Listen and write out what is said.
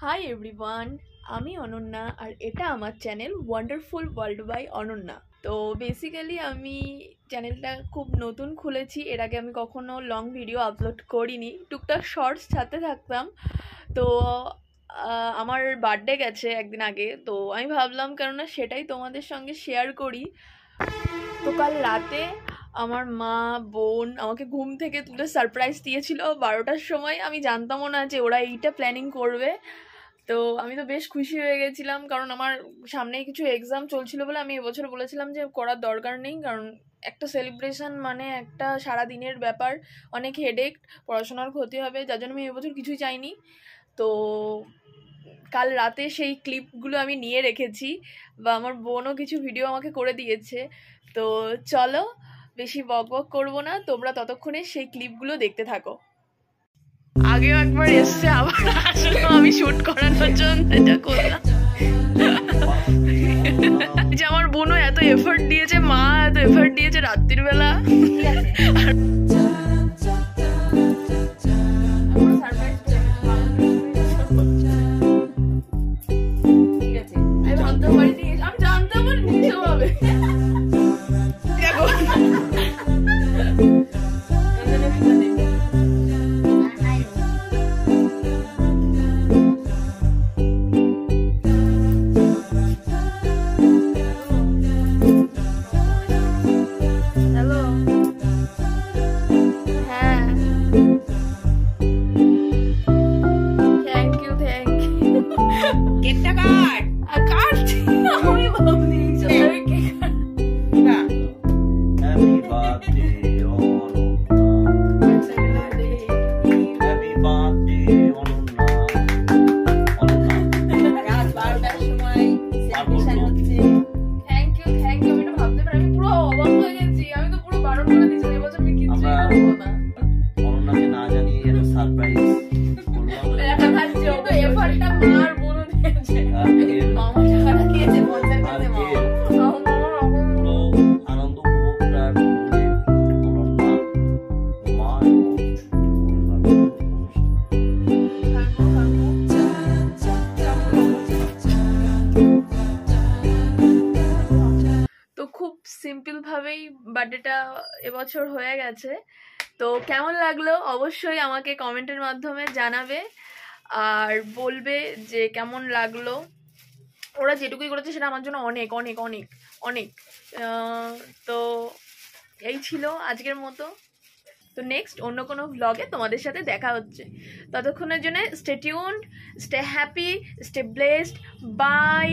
Hi everyone, আমি অনন্যা আর এটা আমার channel wonderful world by Ananya. তো বেসিক্যালি আমি চ্যানেলটা খুব নতুন খুলেছি। এর আগে আমি কখনো লং ভিডিও আপলোড করিনি, টুকটাক শর্টস ছাড়তে থাকতাম। তো আমার বার্থডে গেছে একদিন আগে, তো আমি ভাবলাম কেননা সেটাই তোমাদের সঙ্গে শেয়ার করি। তো কাল রাতে আমার মা বোন আমাকে ঘুম থেকে তুলে সারপ্রাইজ দিয়েছিল 12টার সময়। আমি জানতামও না যে ওরা এইটা প্ল্যানিং করবে। তো আমি তো বেশ খুশি হয়ে গেছিলাম, কারণ আমার সামনেই কিছু এক্সাম চলছিল বলে আমি এবছর বলেছিলাম যে করার দরকার নেই, কারণ একটা সেলিব্রেশন মানে একটা সারাদিনের ব্যাপার, অনেক হেডেক, পড়াশোনার ক্ষতি হবে, যার জন্য আমি এবছর কিছুই চাইনি। তো কাল রাতে সেই ক্লিপগুলো আমি নিয়ে রেখেছি, বা আমার বোনও কিছু ভিডিও আমাকে করে দিয়েছে। তো চলো বেশি বক বক করবো না, তোমরা ততক্ষণে সেই ক্লিপগুলো দেখতে থাকো। আগেও একবার এসছে, আবার আসলে আমি শুট করানোর জন্য এটা করলাম। যে আমার বোনও এত এফোর্ট দিয়েছে, মা এত এফোর্ট দিয়েছে রাত্রির বেলা। আমি জানতাম হবে। সিম্পল ভাবেই বার্থডেটা এবছর হয়ে গেছে। তো কেমন লাগলো অবশ্যই আমাকে কমেন্টের মাধ্যমে জানাবে, আর বলবে যে কেমন লাগলো। ওরা যেটুকুই করেছে সেটা আমার জন্য অনেক অনেক অনেক অনেক। তো এই ছিল আজকের মতো। তো নেক্সট অন্য কোনো ভ্লগে তোমাদের সাথে দেখা হচ্ছে। ততক্ষণের জন্য stay tuned, stay happy, stay blessed, by.